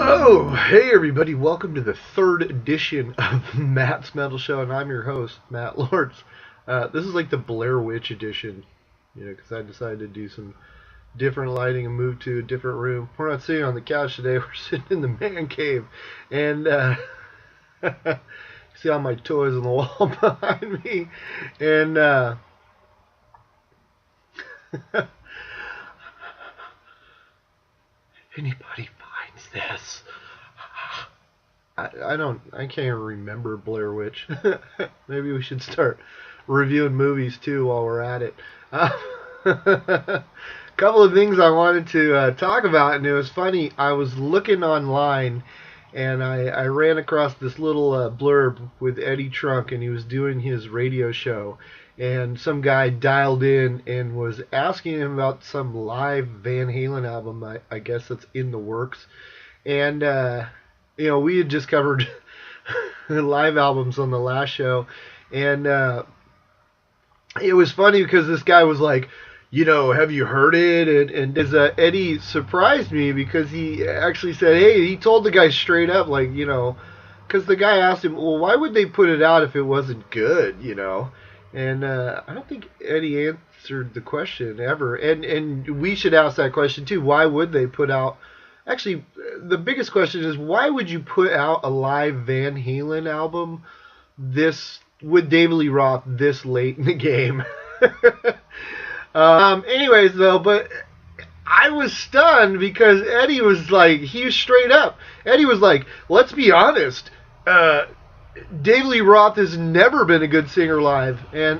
Oh, hey everybody, welcome to the third edition of Matt's Metal Show, and I'm your host, Matt Lords. This is like the Blair Witch edition, because I decided to do some different lighting and move to a different room. We're not sitting on the couch today, we're sitting in the man cave, and see all my toys on the wall behind me, and anybody finds this, I can't even remember Blair Witch. Maybe we should start reviewing movies too while we're at it. Couple of things I wanted to talk about, and it was funny. I was looking online, and I ran across this little blurb with Eddie Trunk, and he was doing his radio show, and some guy dialed in and was asking him about some live Van Halen album, I guess that's in the works, and we had just covered live albums on the last show, and it was funny because this guy was like, have you heard it? And as Eddie surprised me because he actually said, hey, he told the guy straight up, like, because the guy asked him, well, why would they put it out if it wasn't good, And I don't think Eddie answered the question ever. And we should ask that question too. Why would they put out... Actually, the biggest question is, why would you put out a live Van Halen album with David Lee Roth this late in the game? Anyways, though, but I was stunned because Eddie was like, he was straight up. Eddie was like, let's be honest, David Lee Roth has never been a good singer live. And,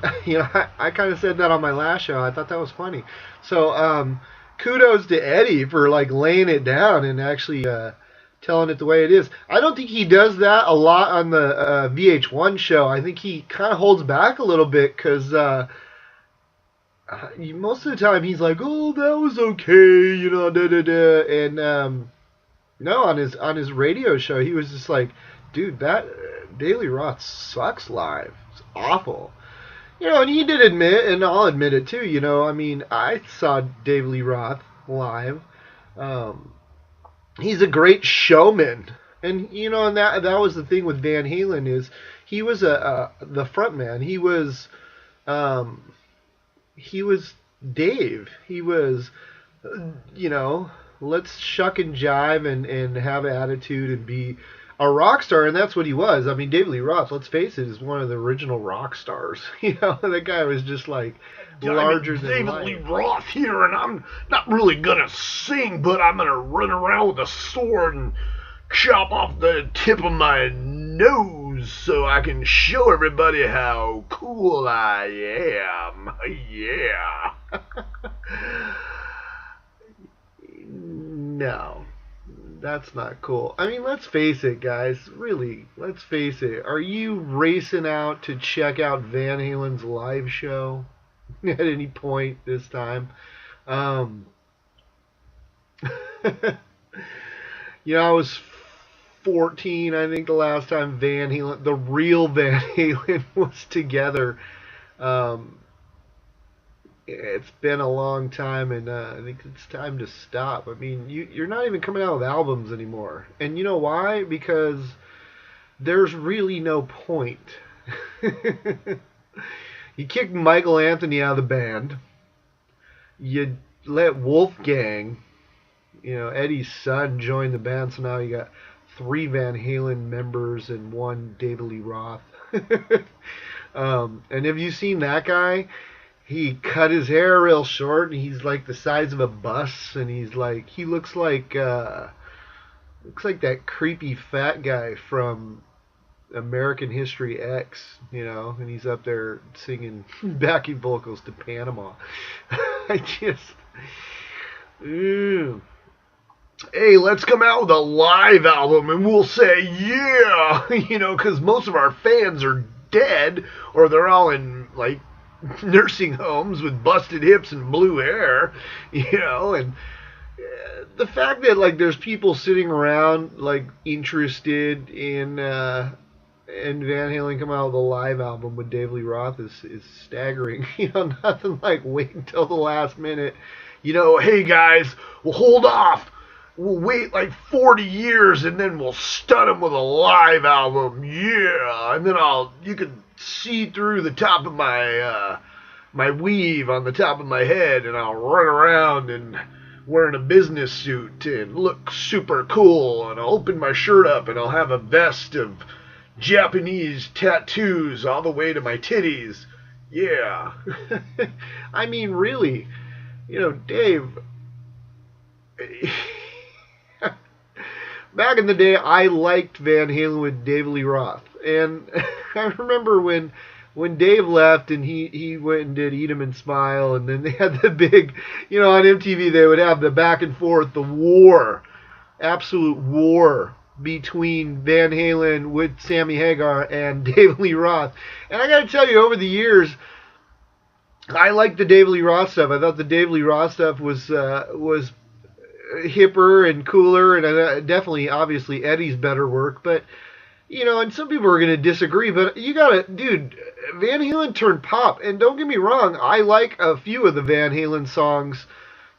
I kind of said that on my last show. I thought that was funny. So, kudos to Eddie for, like, laying it down and actually telling it the way it is. I don't think he does that a lot on the VH1 show. I think he kind of holds back a little bit because most of the time he's like, oh, that was okay, And no, on his radio show, he was just like, dude, that David Lee Roth sucks live. It's awful. And he did admit, and I'll admit it too, I saw David Lee Roth live. He's a great showman. And, and that was the thing with Van Halen is he was the front man. He was Dave. He was, let's shuck and jive and have attitude and be a rock star, and that's what he was. I mean, David Lee Roth, let's face it, is one of the original rock stars. That guy was just like larger than David life. Lee Roth here, and I'm not really gonna sing, but I'm gonna run around with a sword and chop off the tip of my nose so I can show everybody how cool I am. Yeah. No. That's not cool. I mean, let's face it, guys. Really, let's face it. Are you racing out to check out Van Halen's live show at any point this time? I was 14, I think, the last time the real Van Halen was together. It's been a long time, and I think it's time to stop. I mean, you're not even coming out with albums anymore. And you know why? Because there's really no point. You kicked Michael Anthony out of the band. You let Wolfgang, Eddie's son, join the band, so now you got 3 Van Halen members and 1 David Lee Roth. And have you seen that guy? He cut his hair real short, and he's like the size of a bus, and he looks like that creepy fat guy from American History X, and he's up there singing backing vocals to Panama. Hey, let's come out with a live album, and we'll say, yeah, because most of our fans are dead, or they're all in, like, nursing homes with busted hips and blue hair, and the fact that, like, there's people sitting around, like, interested in Van Halen coming out with a live album with David Lee Roth is staggering. Nothing like wait until the last minute. Hey guys, well, hold off. we'll wait like 40 years and then we'll stun them with a live album. Yeah, and then you can see through the top of my weave on the top of my head, and I'll run around and wearing a business suit and look super cool, and I'll open my shirt up and I'll have a vest of Japanese tattoos all the way to my titties. Yeah. I mean, really, Dave, back in the day, I liked Van Halen with David Lee Roth, and I remember when Dave left and he went and did Eat 'Em and Smile, and then they had the big, on MTV they would have the back and forth, the war, absolute war between Van Halen with Sammy Hagar and David Lee Roth. And I got to tell you, over the years, I liked the David Lee Roth stuff. I thought the David Lee Roth stuff was hipper and cooler, and definitely, obviously, Eddie's better work. But and some people are going to disagree, but you gotta, dude, Van Halen turned pop, and don't get me wrong, I like a few of the Van Halen songs,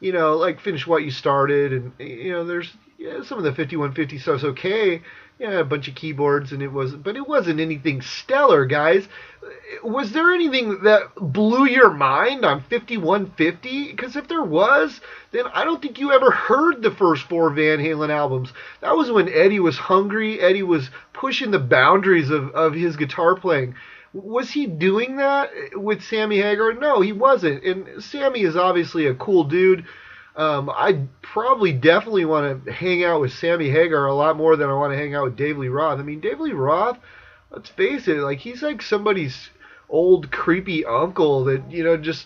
like Finish What You Started, and, there's some of the 5150 stuff's okay, a bunch of keyboards, but it wasn't anything stellar, guys. Was there anything that blew your mind on 5150? Because if there was, then I don't think you ever heard the first four Van Halen albums. That was when Eddie was hungry. Eddie was pushing the boundaries of his guitar playing. Was he doing that with Sammy Hagar? No, he wasn't. And Sammy is obviously a cool dude. I probably definitely want to hang out with Sammy Hagar a lot more than I want to hang out with Dave Lee Roth. I mean, Dave Lee Roth, let's face it, like, he's like somebody's old creepy uncle that, just,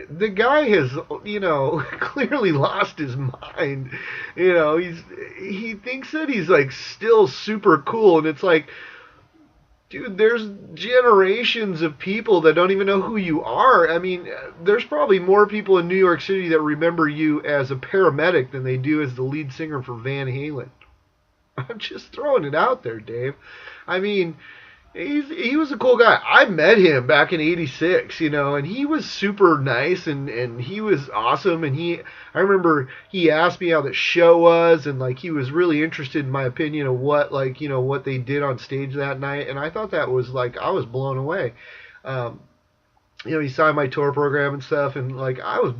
the guy has, clearly lost his mind. He thinks that he's like still super cool, and it's like, dude, there's generations of people that don't even know who you are. I mean, there's probably more people in New York City that remember you as a paramedic than they do as the lead singer for Van Halen. I'm just throwing it out there, Dave. I mean, he was a cool guy. I met him back in '86, and he was super nice, and he was awesome, and I remember he asked me how the show was, and like he was really interested in my opinion of what what they did on stage that night, and I thought that was like, I was blown away. He signed my tour program and stuff, and like I was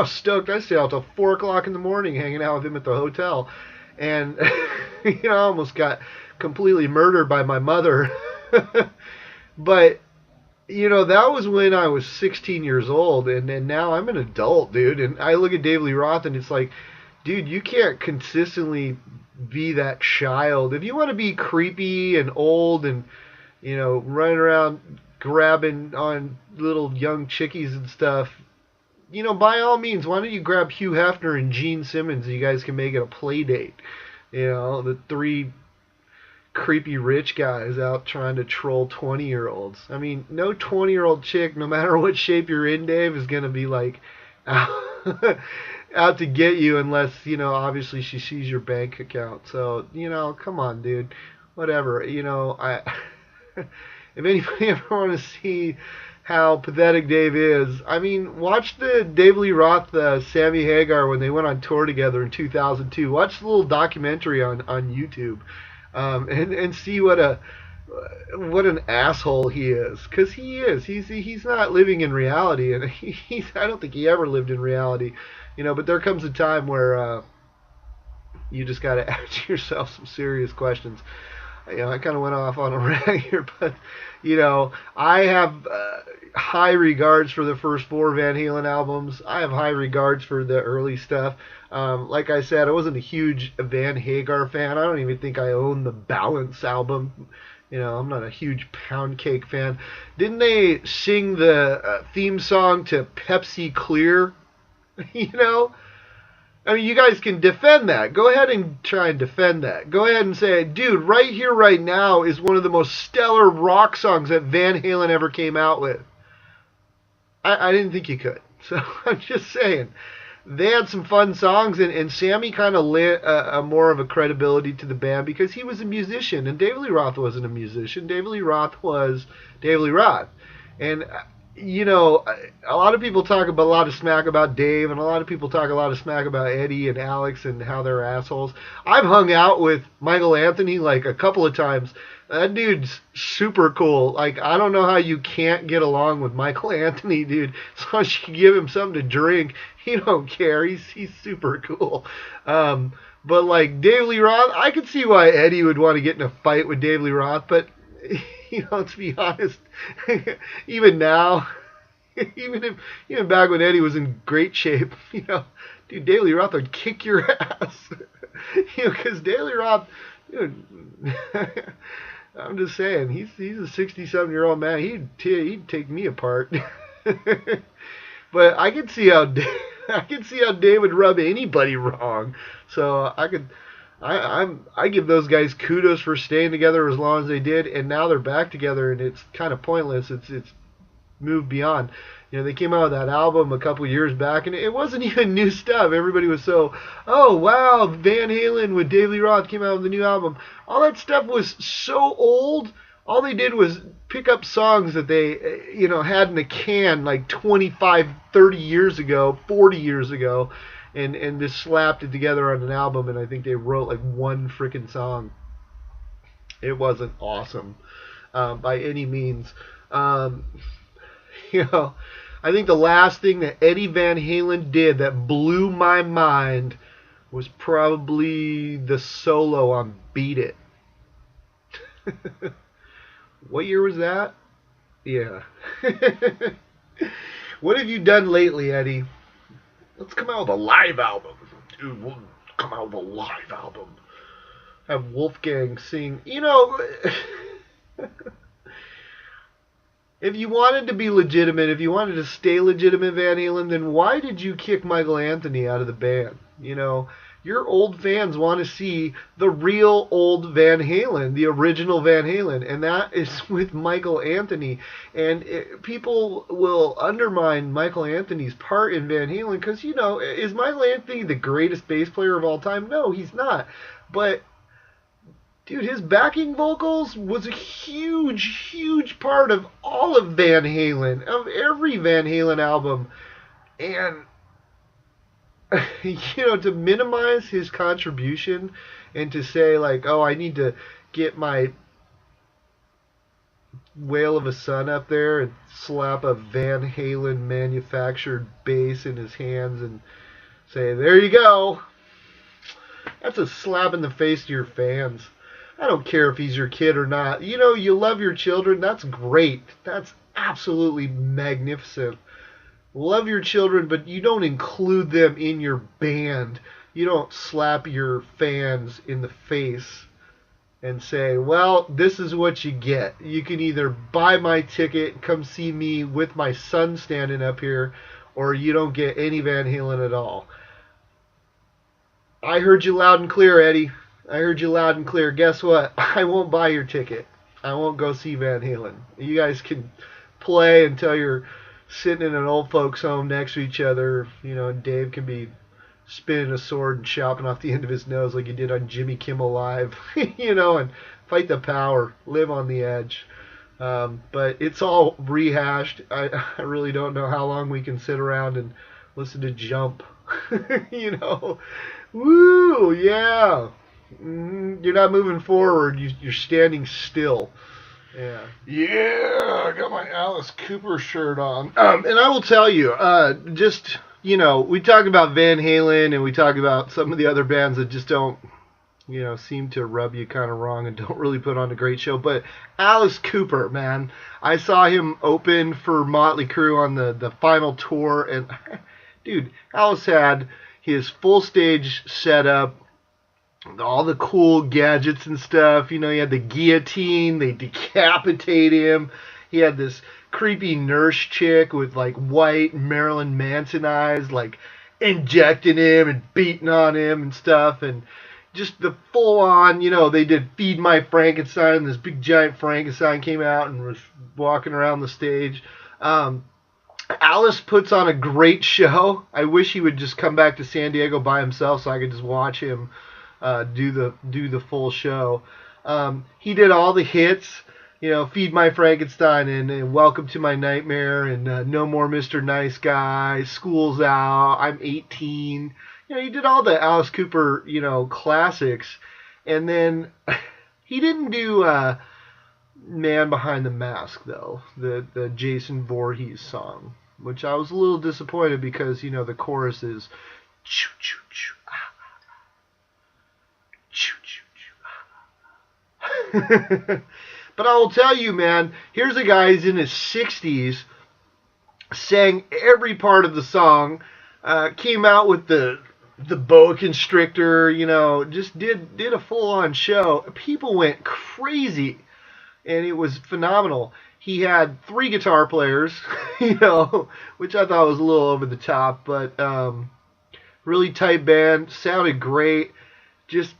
stoked. I stayed out till 4 o'clock in the morning hanging out with him at the hotel, and I almost got completely murdered by my mother. But that was when I was 16 years old, and now I'm an adult, dude, and I look at Dave Lee Roth and it's like, dude, you can't consistently be that child. If you want to be creepy and old and running around grabbing on little young chickies and stuff, by all means, why don't you grab Hugh Hefner and Gene Simmons and you guys can make it a play date. The three creepy rich guys out trying to troll 20-year-olds. I mean, no 20-year-old chick, no matter what shape you're in, Dave, is going to be like out to get you unless, obviously she sees your bank account. So, come on, dude. Whatever. If anybody ever want to see how pathetic Dave is, I mean, watch the Dave Lee Roth, Sammy Hagar, when they went on tour together in 2002. Watch the little documentary on YouTube. And see what an asshole he is, because he is. He's not living in reality, and I don't think he ever lived in reality, But there comes a time where you just got to ask yourself some serious questions. I kind of went off on a rant here, but I have high regards for the first four Van Halen albums. I have high regards for the early stuff. Like I said, I wasn't a huge Van Hagar fan. I don't even think I own the Balance album. I'm not a huge Pound Cake fan. Didn't they sing the theme song to Pepsi Clear? I mean, you guys can defend that. Go ahead and try and defend that. Go ahead and say, dude, right here, right now is one of the most stellar rock songs that Van Halen ever came out with. I didn't think you could. So I'm just saying. They had some fun songs, and Sammy kind of lent a more of a credibility to the band because he was a musician, and David Lee Roth wasn't a musician. David Lee Roth was David Lee Roth. And, you know, a lot of people talk about a lot of smack about Dave, and a lot of people talk a lot of smack about Eddie and Alex and how they're assholes. I've hung out with Michael Anthony like a couple of times. That dude's super cool. Like, I don't know how you can't get along with Michael Anthony, dude. As long as you give him something to drink, he don't care. He's super cool. But like Dave Lee Roth, I could see why Eddie would want to get in a fight with Dave Lee Roth, but to be honest, even now, even back when Eddie was in great shape, dude, Dave Lee Roth would kick your ass, because Dave Lee Roth, I'm just saying, he's a 67-year-old man. He'd take me apart. But I could see how Dave would rub anybody wrong. So I give those guys kudos for staying together as long as they did, and now they're back together, and it's kind of pointless. It's moved beyond. They came out with that album a couple years back, and it wasn't even new stuff. Everybody was so, oh wow, Van Halen with Dave Lee Roth came out with a new album. All that stuff was so old. All they did was pick up songs that they, had in a can like 25, 30 years ago, 40 years ago, and just slapped it together on an album, and I think they wrote like one freaking song. It wasn't awesome by any means. I think the last thing that Eddie Van Halen did that blew my mind was probably the solo on Beat It. What year was that? Yeah. What have you done lately, Eddie? Let's come out with a live album. Dude, we'll come out with a live album. Have Wolfgang sing. If you wanted to be legitimate, if you wanted to stay legitimate, Van Halen, then why did you kick Michael Anthony out of the band? Your old fans want to see the real old Van Halen, the original Van Halen, and that is with Michael Anthony. And people will undermine Michael Anthony's part in Van Halen because, is Michael Anthony the greatest bass player of all time? No, he's not. But, dude, his backing vocals was a huge, huge part of all of Van Halen, of every Van Halen album. And to minimize his contribution and to say like, oh, I need to get my whale of a son up there and slap a Van Halen manufactured bass in his hands and say, there you go. That's a slap in the face to your fans. I don't care if he's your kid or not. You love your children. That's great. That's absolutely magnificent. Love your children, but you don't include them in your band. You don't slap your fans in the face and say, well, this is what you get. You can either buy my ticket, come see me with my son standing up here, or you don't get any Van Halen at all. I heard you loud and clear, Eddie. I heard you loud and clear. Guess what? I won't buy your ticket. I won't go see Van Halen. You guys can play until you're sitting in an old folks home next to each other, and Dave can be spinning a sword and chopping off the end of his nose like he did on Jimmy Kimmel Live, and fight the power, live on the edge. But it's all rehashed. I really don't know how long we can sit around and listen to Jump. Woo, yeah. You're not moving forward. You're standing still. Yeah, I got my Alice Cooper shirt on. And I will tell you, we talk about Van Halen and we talk about some of the other bands that just don't, seem to rub you kind of wrong and don't really put on a great show. But Alice Cooper, man, I saw him open for Motley Crue on the final tour, and dude, Alice had his full stage setup, all the cool gadgets and stuff. He had the guillotine, they decapitate him. He had this creepy nurse chick with like white Marilyn Manson eyes, like injecting him and beating on him and stuff, and just the full on, they did Feed My Frankenstein, and this big giant Frankenstein came out and was walking around the stage. Alice puts on a great show. I wish he would just come back to San Diego by himself so I could just watch him do the full show. He did all the hits. Feed My Frankenstein and Welcome to My Nightmare and No More Mr. Nice Guy, School's Out, I'm 18. He did all the Alice Cooper, classics. And then he didn't do Man Behind the Mask, though, the Jason Voorhees song, which I was a little disappointed because, the chorus is choo choo choo, ah, choo choo choo. But I will tell you, man, here's a guy who's in his 60s, sang every part of the song, came out with the boa constrictor, just did a full on show. People went crazy, and it was phenomenal. He had 3 guitar players, which I thought was a little over the top, but really tight band, sounded great. Just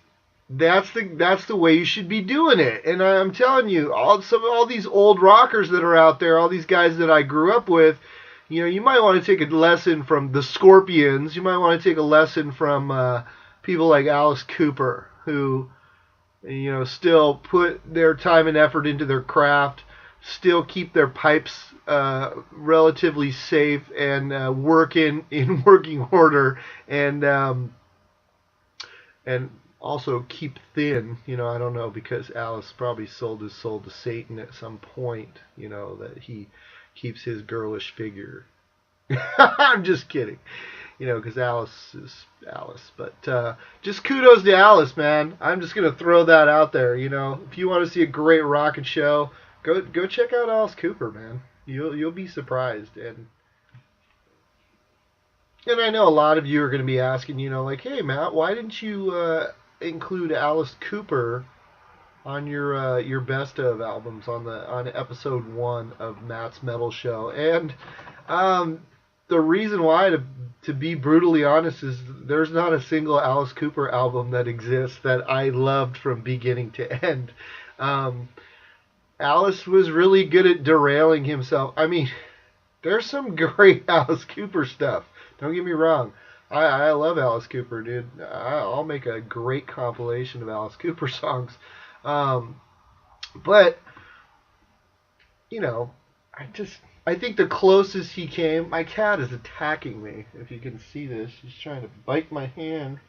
that's the way you should be doing it. And I'm telling you, all these old rockers that are out there, all these guys that I grew up with, you might want to take a lesson from the Scorpions. You might want to take a lesson from people like Alice Cooper, who still put their time and effort into their craft, still keep their pipes relatively safe and work in working order, and also keep thin. I don't know, because Alice probably sold his soul to Satan at some point. That he keeps his girlish figure. I'm just kidding. Because Alice is Alice. But just kudos to Alice, man. I'm just gonna throw that out there. If you want to see a great rocket show, go check out Alice Cooper, man. You'll be surprised. And I know a lot of you are going to be asking, like, hey, Matt, why didn't you include Alice Cooper on your best of albums on episode 1 of Matt's Metal Show? And the reason why, to be brutally honest, is there's not a single Alice Cooper album that exists that I loved from beginning to end. Alice was really good at derailing himself. I mean, there's some great Alice Cooper stuff. Don't get me wrong. I love Alice Cooper, dude. I'll make a great compilation of Alice Cooper songs. But, I think the closest he came, my cat is attacking me. If you can see this, she's trying to bite my hand.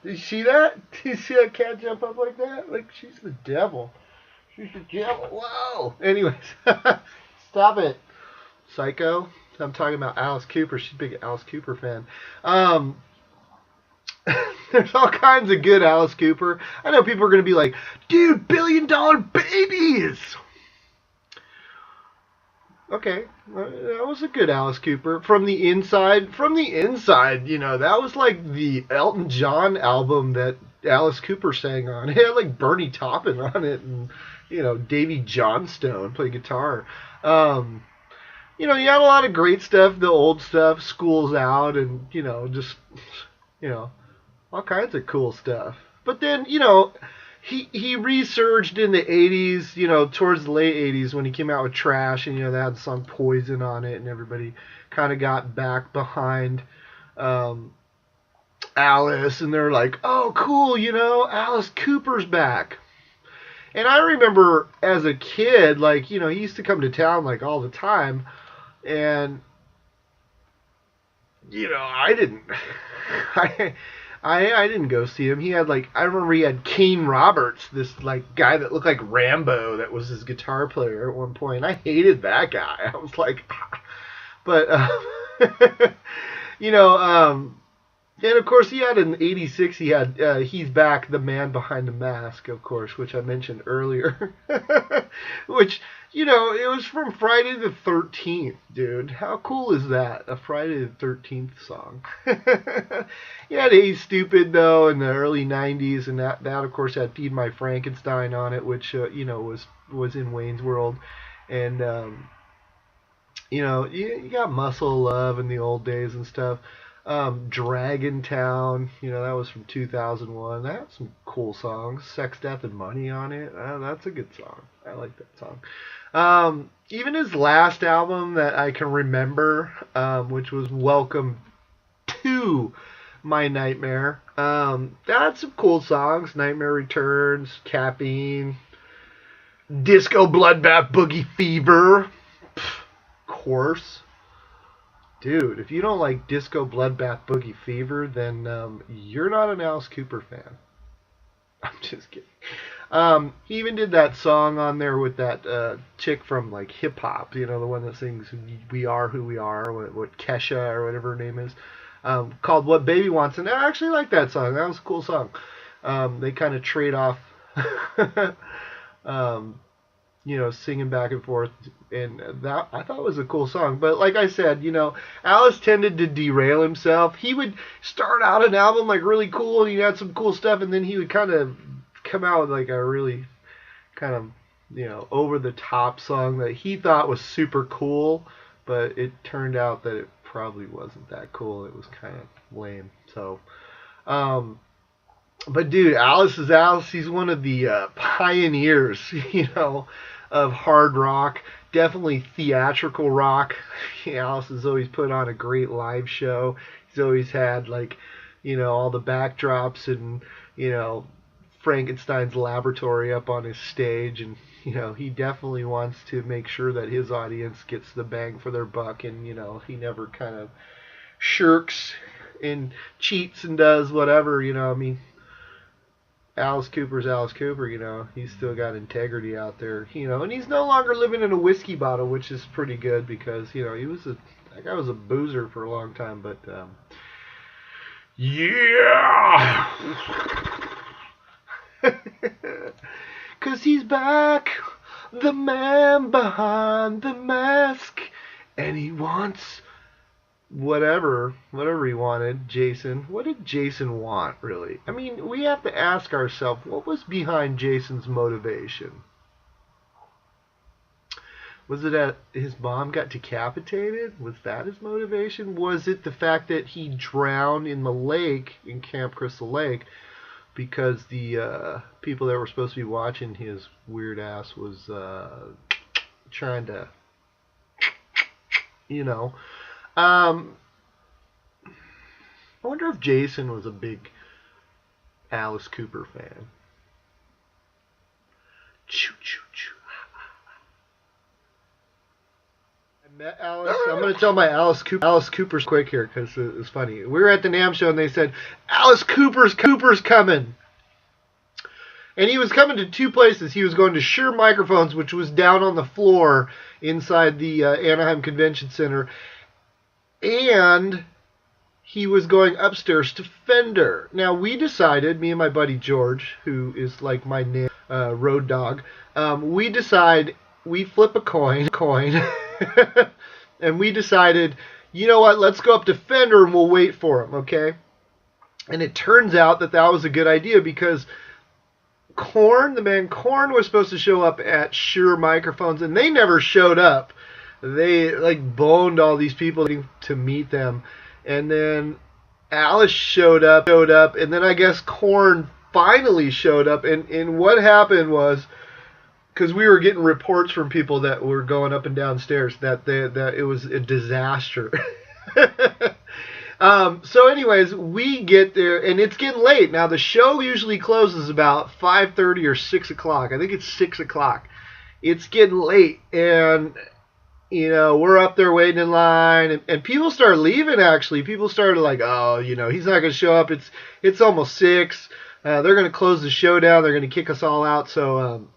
Did you see that? Did you see that cat jump up like that? Like, she's the devil. She's the devil. Whoa. Anyways, stop it, psycho. I'm talking about Alice Cooper. She's a big Alice Cooper fan. There's all kinds of good Alice Cooper. I know people are going to be like, dude, $1 billion babies. Okay, that was a good Alice Cooper. From the inside, that was like the Elton John album that Alice Cooper sang on. It had like Bernie Taupin on it, and Davy Johnstone played guitar. You had a lot of great stuff, the old stuff, School's Out, and just all kinds of cool stuff. But then he resurged in the 80s, towards the late 80s when he came out with Trash, and they had the song Poison on it, and everybody kind of got back behind Alice, and they're like, oh, cool, Alice Cooper's back. And I remember as a kid, like, he used to come to town like all the time, and I didn't I didn't go see him. He had I remember he had Kane Roberts, this guy that looked like Rambo, that was his guitar player at one point. I hated that guy. I was like, but and of course he had in '86 he had He's Back, the Man Behind the Mask, of course, which I mentioned earlier, which it was from Friday the 13th, dude. How cool is that? A Friday the 13th song. He had Hey Stupid, though, in the early 90s, and that of course had Feed My Frankenstein on it, which was in Wayne's World. And you got Muscle Love in the old days and stuff. Dragon Town, that was from 2001. That had some cool songs. Sex, Death, and Money on it. That's a good song. I like that song. Even his last album that I can remember, which was Welcome to My Nightmare. That's some cool songs. Nightmare Returns, Caffeine, Disco Bloodbath Boogie Fever. Pff, of course. Dude, if you don't like Disco Bloodbath Boogie Fever, then you're not an Alice Cooper fan. I'm just kidding. He even did that song on there with that chick from like hip hop, you know, the one that sings "We Are Who We Are," what Kesha or whatever her name is, called "What Baby Wants," and I actually like that song. That was a cool song. They kind of trade off, um, you know, singing back and forth, and that I thought was a cool song. But like I said, you know, Alice tended to derail himself. He would start out an album like really cool, and he had some cool stuff, and then he would kind of come out with like a really kind of, you know, over the top song that he thought was super cool, but it turned out that it probably wasn't that cool. It was kind of lame. So, but dude, Alice is Alice. He's one of the pioneers, you know, of hard rock. Definitely theatrical rock. Alice has always put on a great live show. He's always had like, you know, all the backdrops and, you know, Frankenstein's laboratory up on his stage, and you know he definitely wants to make sure that his audience gets the bang for their buck, and you know he never kind of shirks and cheats and does whatever, you know. I mean, Alice Cooper's Alice Cooper, you know. He's still got integrity out there, you know, and he's no longer living in a whiskey bottle, which is pretty good because, you know, that guy was a boozer for a long time, but yeah. 'Cause he's back, the man behind the mask, and he wants whatever he wanted. Jason, what did Jason want, really? I mean, we have to ask ourselves, what was behind Jason's motivation? Was it that his mom got decapitated? Was that his motivation? Was it the fact that he drowned in the lake, in Camp Crystal Lake, because the people that were supposed to be watching his weird ass was trying to, you know. I wonder if Jason was a big Alice Cooper fan. Choo, choo, choo. I met Alice. I'm going to tell my Alice Cooper's quick here because it's funny. We were at the NAMM show and they said, Alice Cooper's coming. And he was coming to two places. He was going to Shure Microphones, which was down on the floor inside the Anaheim Convention Center. And he was going upstairs to Fender. Now, we decided, me and my buddy George, who is like my road dog, we flip a coin, and we decided, you know what, let's go up to Fender and we'll wait for him, okay? And it turns out that was a good idea because the man Korn was supposed to show up at Shure Microphones, and they never showed up. They like boned all these people to meet them, and then Alice showed up, and then I guess Korn finally showed up, and what happened was, because we were getting reports from people that were going up and downstairs that it was a disaster. So anyways, we get there, and it's getting late. Now, the show usually closes about 5:30 or 6 o'clock. I think it's 6 o'clock. It's getting late, and, you know, we're up there waiting in line, and people start leaving, actually. People started like, oh, you know, he's not going to show up. It's almost 6. They're going to close the show down. They're going to kick us all out. So,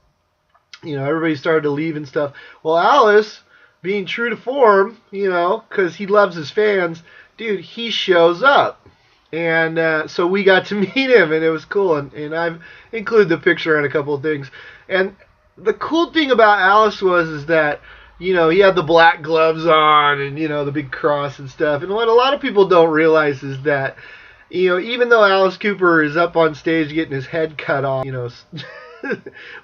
you know, everybody started to leave and stuff. Well, Alice, being true to form, you know, because he loves his fans, dude, he shows up. And so we got to meet him, and it was cool. And I've included the picture and a couple of things. And the cool thing about Alice is that, you know, he had the black gloves on and, you know, the big cross and stuff. And what a lot of people don't realize is that, you know, even though Alice Cooper is up on stage getting his head cut off, you know,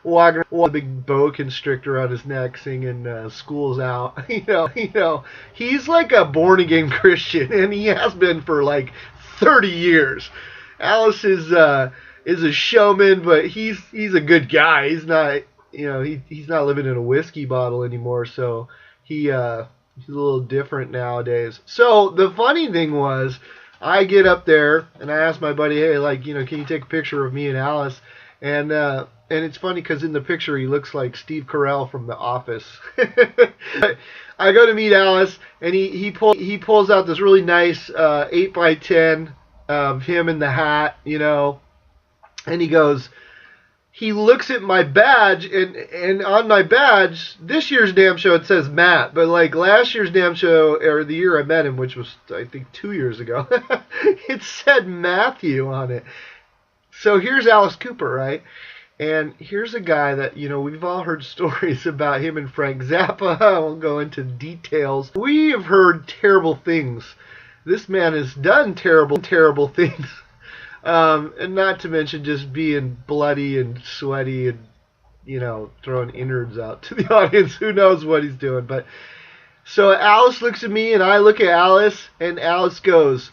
walking with a big boa constrictor on his neck singing School's Out, you know, he's like a born-again Christian, and he has been for like 30 years. Alice is a showman, but he's a good guy. He's not, you know, he's not living in a whiskey bottle anymore, so he's a little different nowadays. So the funny thing was, I get up there and I ask my buddy, hey, like, can you take a picture of me and Alice? And it's funny because in the picture he looks like Steve Carell from The Office. I go to meet Alice, and he pulls out this really nice 8x10 of him in the hat, and he looks at my badge, and on my badge, this year's damn show, it says Matt, but like last year's damn show, or the year I met him, which was, I think, 2 years ago, it said Matthew on it. So here's Alice Cooper, right? And here's a guy that, we've all heard stories about him and Frank Zappa. I won't go into details. We have heard terrible things. This man has done terrible, terrible things. And not to mention just being bloody and sweaty and, throwing innards out to the audience. Who knows what he's doing. But so Alice looks at me and I look at Alice, and Alice goes,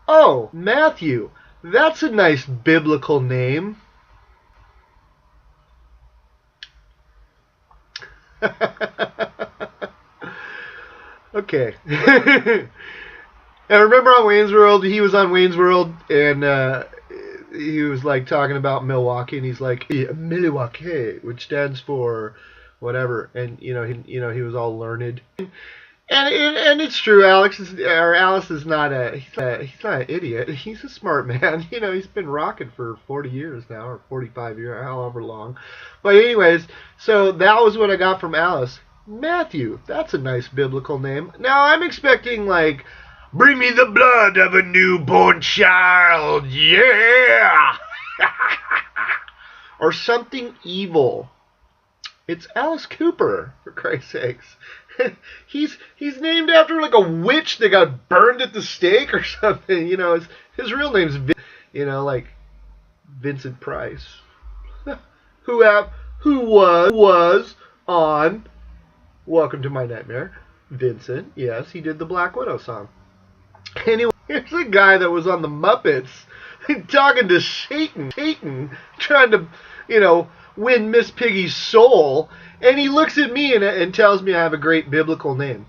"Oh, Matthew, that's a nice biblical name." Okay. And remember on Wayne's World, he was on Wayne's World, and he was like talking about Milwaukee, and he's like, Milwaukee, which stands for whatever, and he was all learned. And it's true. Alice is not he's not an idiot. He's a smart man. He's been rocking for 40 years now, or 45 years, however long. But anyways, so that was what I got from Alice. Matthew, that's a nice biblical name. Now I'm expecting like, bring me the blood of a newborn child, yeah, or something evil. It's Alice Cooper, for Christ's sakes. He's named after like a witch that got burned at the stake or something. His real name's like Vincent Price, who was on Welcome to My Nightmare. Vincent, yes, he did the Black Widow song. Anyway, here's a guy that was on the Muppets talking to Satan, trying to win Miss Piggy's soul. And he looks at me and tells me I have a great biblical name.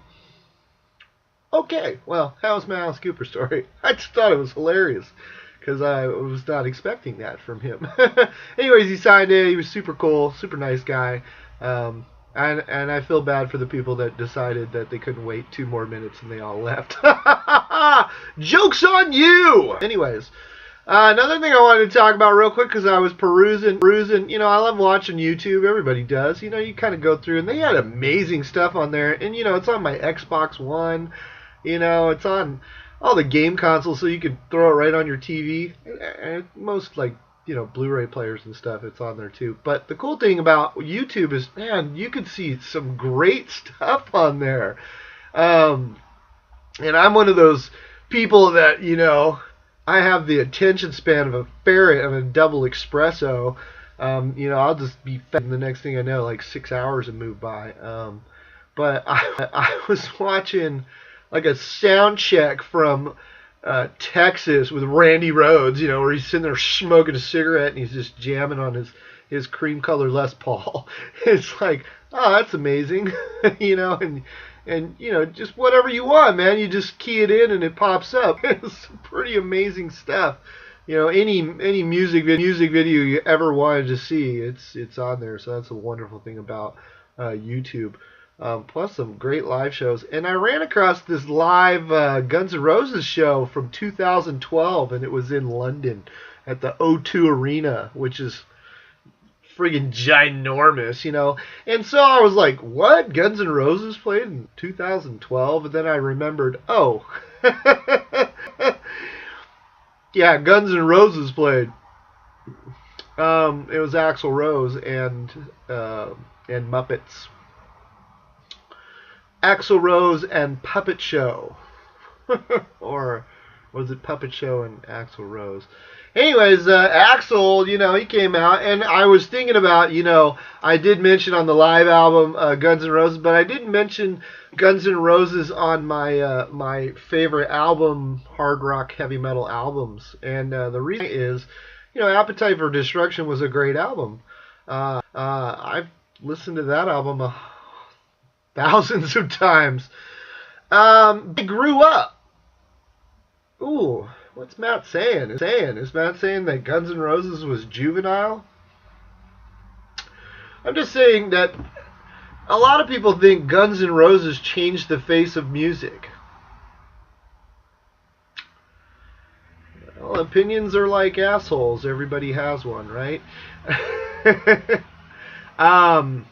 Okay, well, how's my Alice Cooper story? I just thought it was hilarious because I was not expecting that from him. Anyways, he signed it. He was super cool, super nice guy. And I feel bad for the people that decided that they couldn't wait 2 more minutes and they all left. Joke's on you! Anyways. Another thing I wanted to talk about real quick, because I was perusing. I love watching YouTube. Everybody does. You kind of go through, and they had amazing stuff on there. And, it's on my Xbox One. It's on all the game consoles, so you could throw it right on your TV. And most, Blu-ray players and stuff, it's on there too. But the cool thing about YouTube is, man, you can see some great stuff on there. And I'm one of those people that, I have the attention span of a ferret of a double espresso. I'll just be fed, and the next thing I know, like 6 hours have moved by. But I was watching like a sound check from Texas with Randy Rhoads, where he's sitting there smoking a cigarette and he's just jamming on his cream color Les Paul. It's like, oh, that's amazing, and just whatever you want, man. You just key it in and it pops up. It's pretty amazing stuff. Any music video you ever wanted to see, it's on there. So that's a wonderful thing about YouTube. Plus some great live shows. And I ran across this live Guns N' Roses show from 2012, and it was in London at the O2 Arena, which is friggin' ginormous, And so I was like, what? Guns N' Roses played in 2012? And then I remembered, oh, yeah, Guns N' Roses played. It was Axl Rose and Muppets. Axl Rose and Puppet Show. Or was it Puppet Show and Axl Rose? Anyways, Axl, he came out, and I was thinking about, I did mention on the live album Guns N' Roses, but I didn't mention Guns N' Roses on my favorite album, hard rock, heavy metal albums. And the reason is, Appetite for Destruction was a great album. I've listened to that album thousands of times. I grew up Ooh, what's Matt saying? Is Matt saying that Guns N' Roses was juvenile? I'm just saying that a lot of people think Guns N' Roses changed the face of music. Well, opinions are like assholes. Everybody has one, right? um,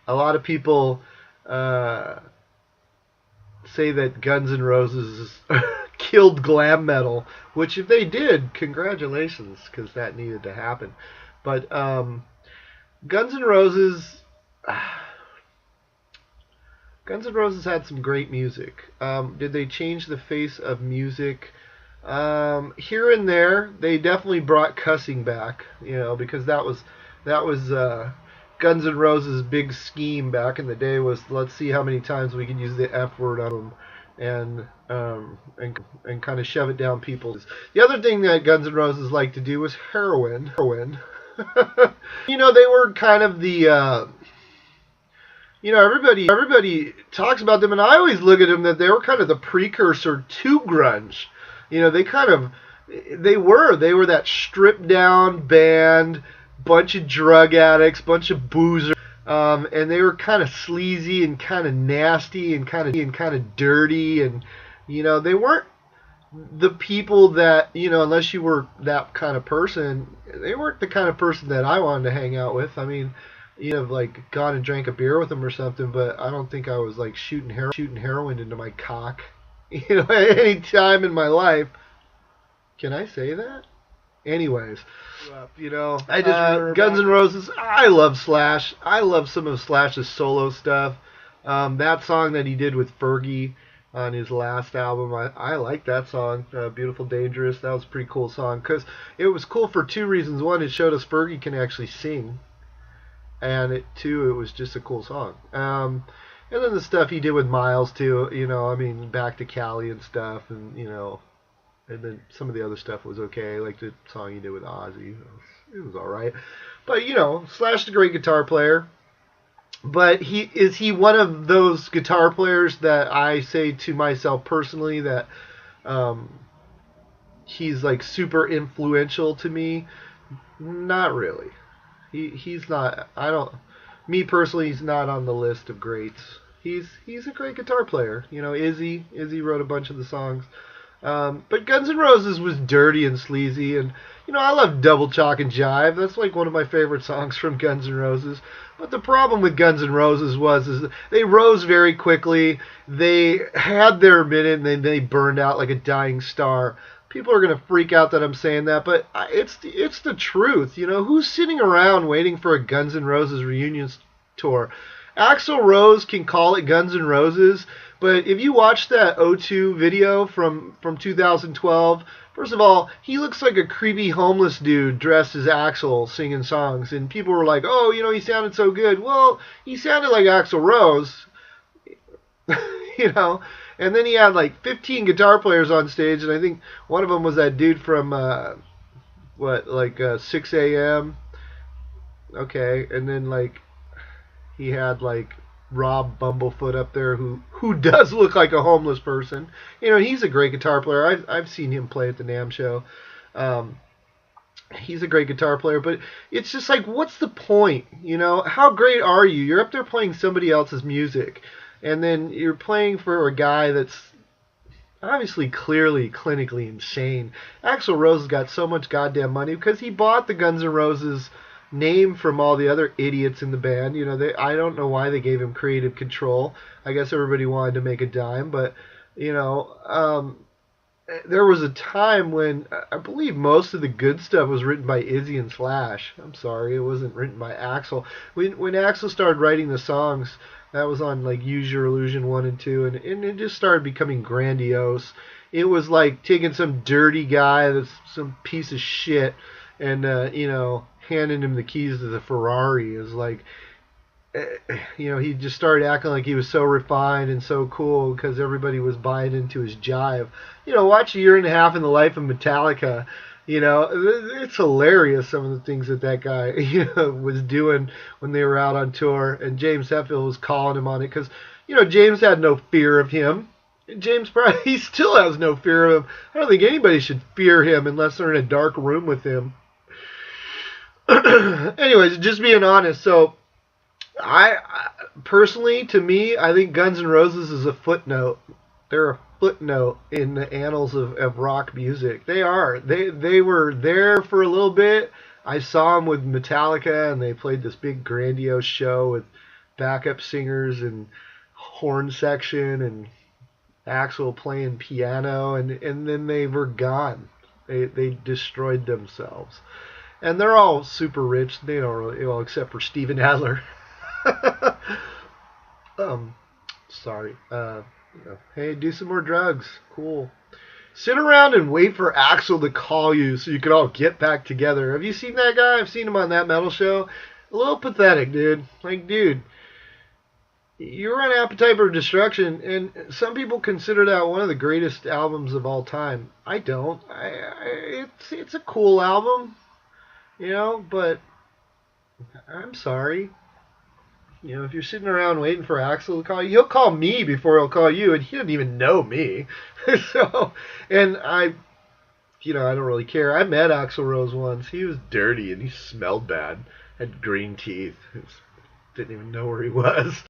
a lot of people say that Guns N' Roses killed glam metal, which if they did, congratulations, because that needed to happen. But Guns N' Roses, Guns N' Roses had some great music. Did they change the face of music? Here and there, they definitely brought cussing back, because that was Guns N' Roses' big scheme back in the day was let's see how many times we can use the F word on them and kind of shove it down people's. The other thing that Guns N' Roses liked to do was heroin. They were kind of the everybody talks about them, and I always look at them that they were kind of the precursor to grunge. They were that stripped down band, bunch of drug addicts, bunch of boozers, and they were kind of sleazy and kind of nasty and kind of dirty, and they weren't the people that unless you were that kind of person, they weren't the kind of person that I wanted to hang out with. I mean, like gone and drank a beer with them or something, but I don't think I was like shooting heroin into my cock, at any time in my life. Can I say that? Anyways, I just remember Guns N' Roses. I love Slash. I love some of Slash's solo stuff. That song that he did with Fergie on his last album, I like that song, Beautiful Dangerous. That was a pretty cool song because it was cool for two reasons. One, it showed us Fergie can actually sing, and two, it was just a cool song. And then the stuff he did with Miles too, Back to Cali and stuff, and and then some of the other stuff was okay, like the song he did with Ozzy. It was all right. But Slash's a great guitar player. But is he one of those guitar players that I say to myself personally that he's like super influential to me? Not really. He's not. I don't. Me personally, he's not on the list of greats. He's a great guitar player. Izzy wrote a bunch of the songs. But Guns N' Roses was dirty and sleazy, and I love Double Chalk and Jive. That's like one of my favorite songs from Guns N' Roses. But the problem with Guns N' Roses is they rose very quickly. They had their minute, and then they burned out like a dying star. People are gonna freak out that I'm saying that, but it's the truth. Who's sitting around waiting for a Guns N' Roses reunion tour? Axl Rose can call it Guns N' Roses, but if you watch that O2 video from 2012, first of all, he looks like a creepy homeless dude dressed as Axl singing songs, and people were like, oh, he sounded so good. Well, he sounded like Axl Rose, and then he had like 15 guitar players on stage, and I think one of them was that dude from, 6 a.m., okay, and then like, he had like Rob Bumblefoot up there who does look like a homeless person. He's a great guitar player. I've seen him play at the NAMM show. He's a great guitar player, but it's just like, what's the point? How great are you? You're up there playing somebody else's music, and then you're playing for a guy that's obviously clearly clinically insane. Axl Rose got so much goddamn money because he bought the Guns N' Roses name from all the other idiots in the band. I don't know why they gave him creative control. I guess everybody wanted to make a dime, but there was a time when I believe most of the good stuff was written by Izzy and Slash. I'm sorry, it wasn't written by Axl. When Axl started writing the songs, that was on like Use Your Illusion 1 and 2, and it just started becoming grandiose. It was like taking some dirty guy that's some piece of shit and handing him the keys to the Ferrari. Is like, he just started acting like he was so refined and so cool because everybody was buying into his jive. Watch A Year and a Half in the Life of Metallica. It's hilarious some of the things that guy was doing when they were out on tour, and James Hetfield was calling him on it because James had no fear of him. James probably he still has no fear of him. I don't think anybody should fear him unless they're in a dark room with him. Anyways, just being honest. So, I personally, to me, I think Guns N' Roses is a footnote. They're a footnote in the annals of rock music. They are. They were there for a little bit. I saw them with Metallica, and they played this big grandiose show with backup singers and horn section and Axl playing piano, and then they were gone. They destroyed themselves, and they're all super rich. They don't really, well, except for Steven Adler. um, sorry. Hey, do some more drugs. Cool. Sit around and wait for Axl to call you so you can all get back together. Have you seen that guy? I've seen him on That Metal Show. A little pathetic, dude. Like, dude, you're on Appetite for Destruction, and some people consider that one of the greatest albums of all time. I don't. It's a cool album, but I'm sorry. If you're sitting around waiting for Axl to call you, he'll call me before he'll call you, and he doesn't even know me. So, and I don't really care. I met Axl Rose once. He was dirty and he smelled bad. Had green teeth. Didn't even know where he was.